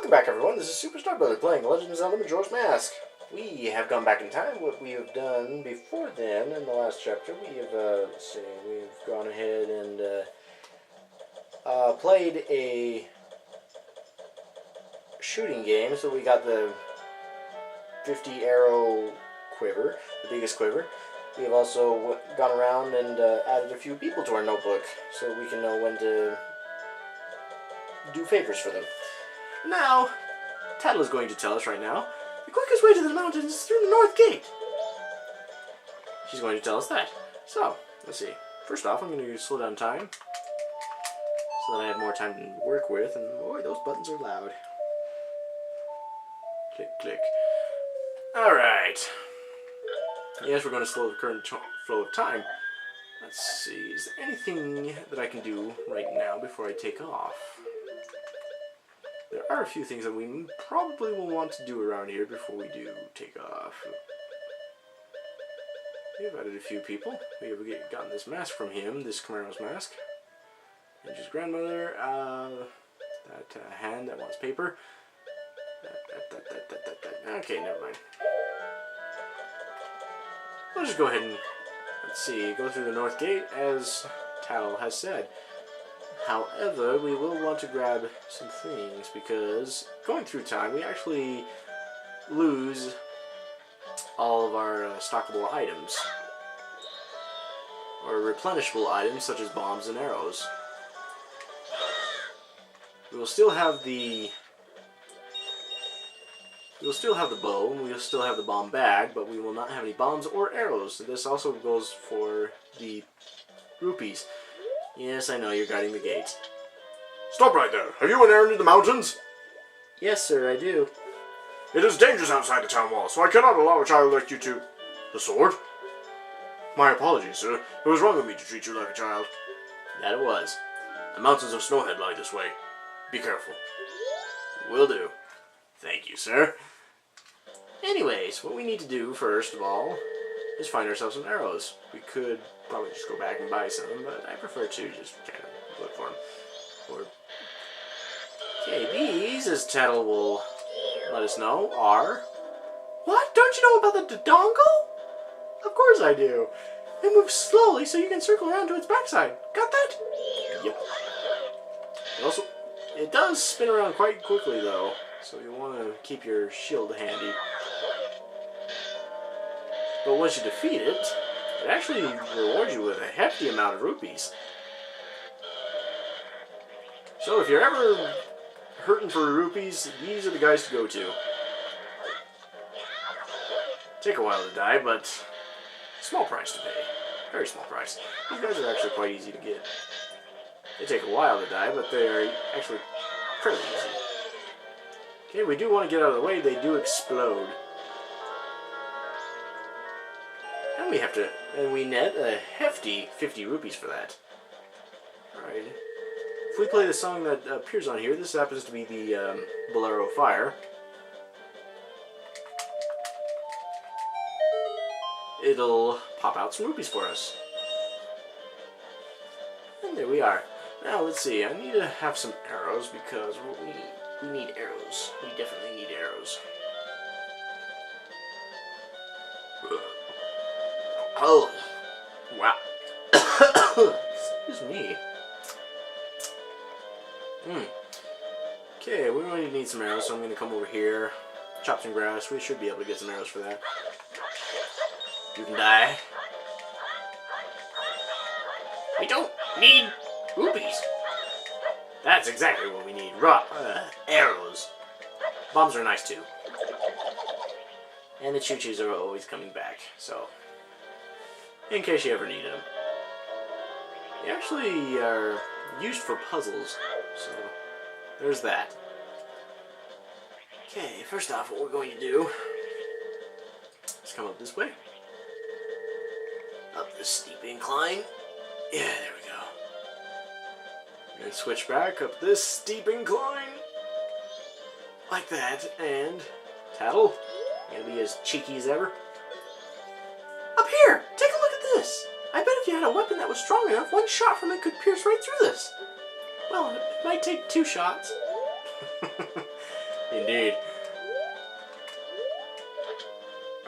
Welcome back, everyone. This is Superstar Brother playing Legend of Zelda Majora's Mask. We have gone back in time. What we have done before then, in the last chapter, we have, we've gone ahead and played a shooting game. So we got the 50 arrow quiver, the biggest quiver. We have also gone around and added a few people to our notebook, so we can know when to do favors for them. Now, Tattle is going to tell us right now, the quickest way to the mountains is through the north gate. She's going to tell us that. So, let's see. First off, I'm going to slow down time, so that I have more time to work with, and boy, those buttons are loud. Click, click. Alright. Yes, we're going to slow the current flow of time. Let's see, is there anything that I can do right now before I take off? There are a few things that we probably will want to do around here before we do take off. We've added a few people. We have gotten this mask from him, this Camaro's mask. And his grandmother, that hand that wants paper. Okay, never mind. We'll just go ahead and, let's see, go through the north gate as Tattle has said. However, we will want to grab some things because going through time, we actually lose all of our stockable items or replenishable items such as bombs and arrows. We will still have the bow, and we'll still have the bomb bag, but we will not have any bombs or arrows. This also goes for the rupees. Yes, I know, you're guarding the gate. Stop right there. Have you an errand in the mountains? Yes, sir, I do. It is dangerous outside the town wall, so I cannot allow a child like you to... The sword? My apologies, sir. It was wrong of me to treat you like a child. That it was. The mountains of Snowhead lie this way. Be careful. Will do. Thank you, sir. Anyways, what we need to do, first of all, is find ourselves some arrows. We could probably just go back and buy some, but I prefer to just kind of look for them. Okay, these, as Tattle will let us know, are... What? Don't you know about the dongle? Of course I do. It moves slowly so you can circle around to its backside. Got that? Yep. Also, it does spin around quite quickly, though, so you want to keep your shield handy. But once you defeat it, it actually rewards you with a hefty amount of rupees. So if you're ever hurting for rupees, these are the guys to go to. Take a while to die, but small price to pay. Very small price. These guys are actually quite easy to get. They take a while to die, but they are actually fairly easy. Okay, we do want to get out of the way. They do explode. And we have to, and we net a hefty 50 rupees for that. Alright. If we play the song that appears on here, this happens to be the Bolero Fire. It'll pop out some rupees for us. And there we are. Now let's see, I need to have some arrows because we need arrows. We definitely need arrows. Oh, wow. Excuse me. Okay, we're going to need some arrows, so I'm going to come over here, chop some grass. We should be able to get some arrows for that. You can die. We don't need rupees. That's exactly what we need. Raw arrows. Bombs are nice too. And the choo-choos are always coming back, so in case you ever needed them. They actually are used for puzzles, so there's that. Okay, first off, what we're going to do is come up this way. Up this steep incline. Yeah, there we go. And switch back up this steep incline. Like that, and Tattle, you're gonna be as cheeky as ever. Up here! Take a look at this! I bet if you had a weapon that was strong enough, one shot from it could pierce right through this. Well, it might take 2 shots. Indeed.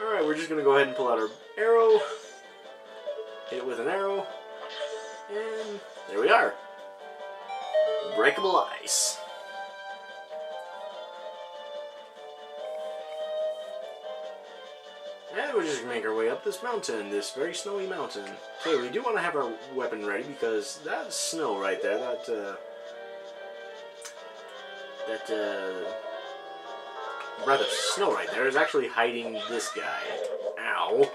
Alright, we're just going to go ahead and pull out our arrow. Hit it with an arrow. And there we are. Breakable ice. And we're just going to make our way up this mountain, this very snowy mountain. Okay, we do want to have our weapon ready because that's snow right there. That breath of snow right there is actually hiding this guy. Ow.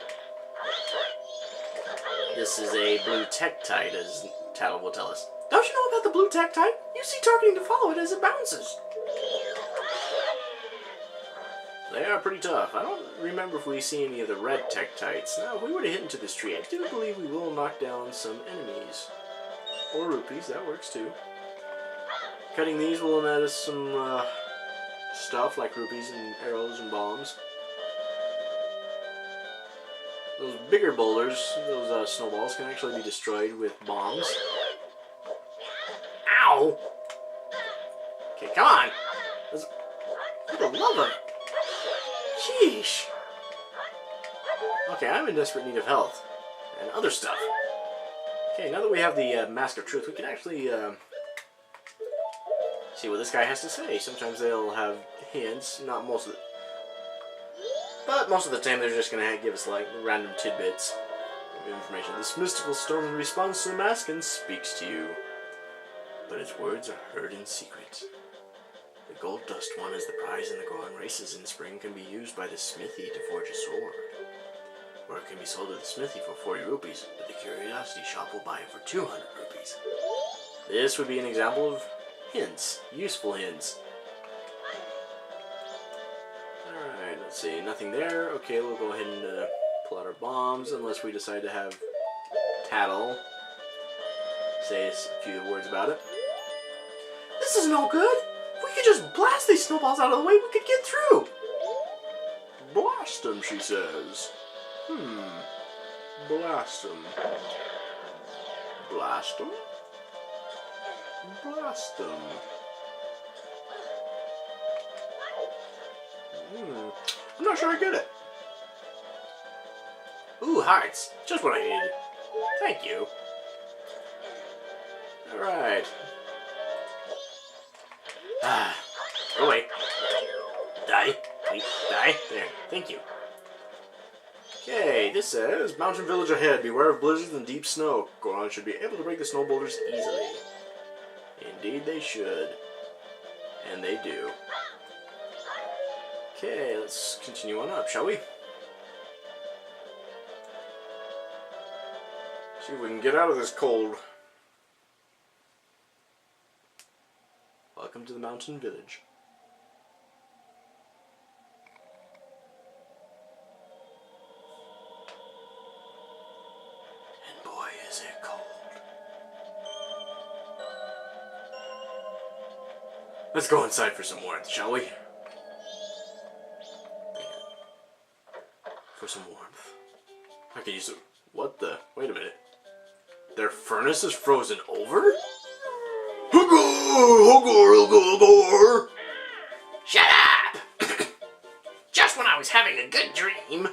This is a blue Tektite, as Tattle will tell us. Don't you know about the blue Tektite? You see targeting to follow it as it bounces. They are pretty tough. I don't remember if we see any of the red Tektites. Now, if we were to hit into this tree, I do believe we will knock down some enemies. Or rupees, that works too. Cutting these will net us some stuff like rupees and arrows and bombs. Those bigger boulders, those snowballs, can actually be destroyed with bombs. Ow! Okay, come on! For the love of... Sheesh! Okay, I'm in desperate need of health. And other stuff. Okay, now that we have the Mask of Truth, we can actually see what this guy has to say. Sometimes they'll have hints, not most of the... But most of the time they're just going to give us like random tidbits of information. This mystical stone responds to the mask and speaks to you. But its words are heard in secret. The gold dust won as the prize in the growing races in spring can be used by the smithy to forge a sword. Or it can be sold at the smithy for 40 rupees, but the curiosity shop will buy it for 200 rupees. This would be an example of hints, useful hints. Alright, let's see, nothing there. Okay, we'll go ahead and pull out our bombs, unless we decide to have Tattle say a few words about it. This is no good! If we could just blast these snowballs out of the way, we could get through! Blast them, she says. Blast them. Blast them? Blast them. I'm not sure I get it. Ooh, hearts. Just what I needed. Thank you. Alright. Oh wait. Die. Wait, die. There. Thank you. Okay, this says, Mountain Village ahead. Beware of blizzards and deep snow. Goron should be able to break the snow boulders easily. Indeed they should. And they do. Okay, let's continue on up, shall we? See if we can get out of this cold. Welcome to the Mountain Village. And boy, is it cold. Let's go inside for some warmth, shall we? For some warmth. I could use it. What the? Wait a minute. Their furnace is frozen over? Shut up! Just when I was having a good dream.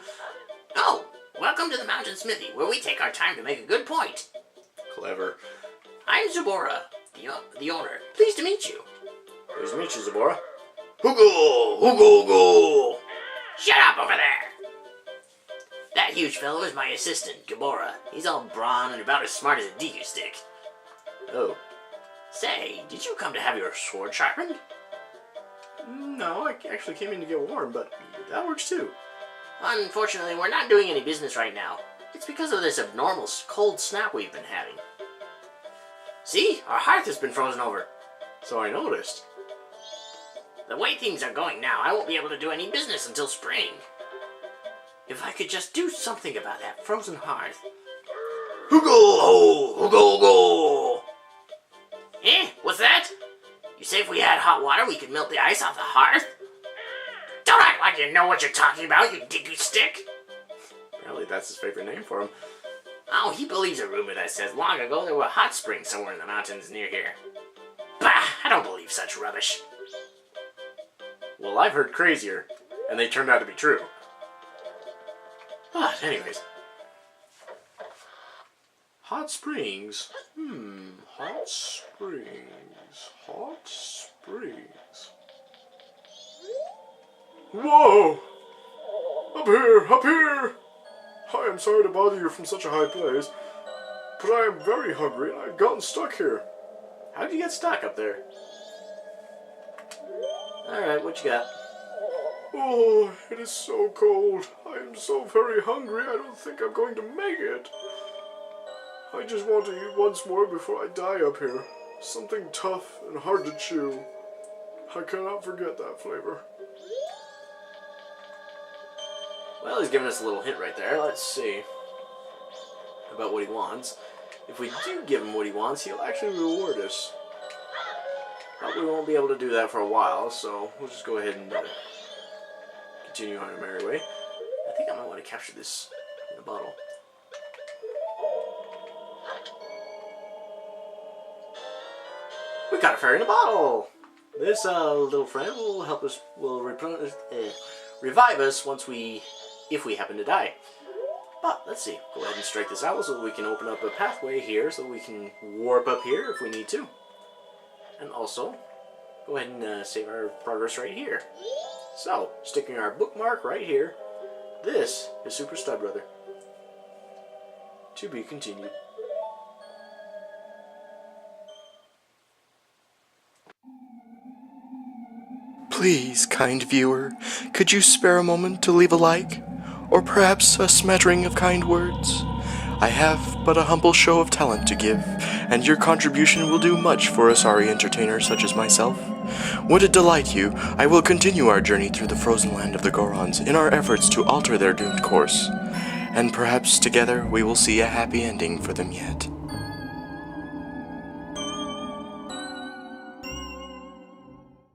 Oh, welcome to the Mountain Smithy, where we take our time to make a good point. Clever. I'm Zubora, the owner. Pleased to meet you. Pleased to meet you, Zabora. Go! Shut up over there! That huge fellow is my assistant, Gabora. He's all brawn and about as smart as a DQ stick. Oh. Say, did you come to have your sword sharpened? No, I actually came in to get warm, but that works too. Unfortunately, we're not doing any business right now. It's because of this abnormal cold snap we've been having. See? Our hearth has been frozen over. So I noticed. The way things are going now, I won't be able to do any business until spring. If I could just do something about that frozen hearth. Go! Eh? What's that? You say if we had hot water, we could melt the ice off the hearth? Don't act like you know what you're talking about, you diggy stick! Apparently that's his favorite name for him. Oh, he believes a rumor that says long ago there were hot springs somewhere in the mountains near here. Bah! I don't believe such rubbish. Well, I've heard crazier, and they turned out to be true. But anyways. Hot springs. Hot springs. Hot springs. Whoa! Up here! Up here! I am sorry to bother you from such a high place, but I am very hungry and I've gotten stuck here. How did you get stuck up there? Alright, what you got? Oh, it is so cold. I am so very hungry, I don't think I'm going to make it. I just want to eat once more before I die up here. Something tough and hard to chew. I cannot forget that flavor. Well, he's giving us a little hint right there. Let's see about what he wants. If we do give him what he wants, he'll actually reward us. But we won't be able to do that for a while, so we'll just go ahead and continue on our merry way. I think I might want to capture this in a bottle. We got a fairy in a bottle! This little friend will help us, revive us if we happen to die. But, let's see, go ahead and strike this out so that we can open up a pathway here so we can warp up here if we need to. And also, go ahead and save our progress right here. So, sticking our bookmark right here, this is Super Stud Brother. To be continued. Please, kind viewer, could you spare a moment to leave a like? Or perhaps a smattering of kind words? I have but a humble show of talent to give, and your contribution will do much for a sorry entertainer such as myself. Would it delight you, I will continue our journey through the frozen land of the Gorons in our efforts to alter their doomed course. And perhaps together we will see a happy ending for them yet.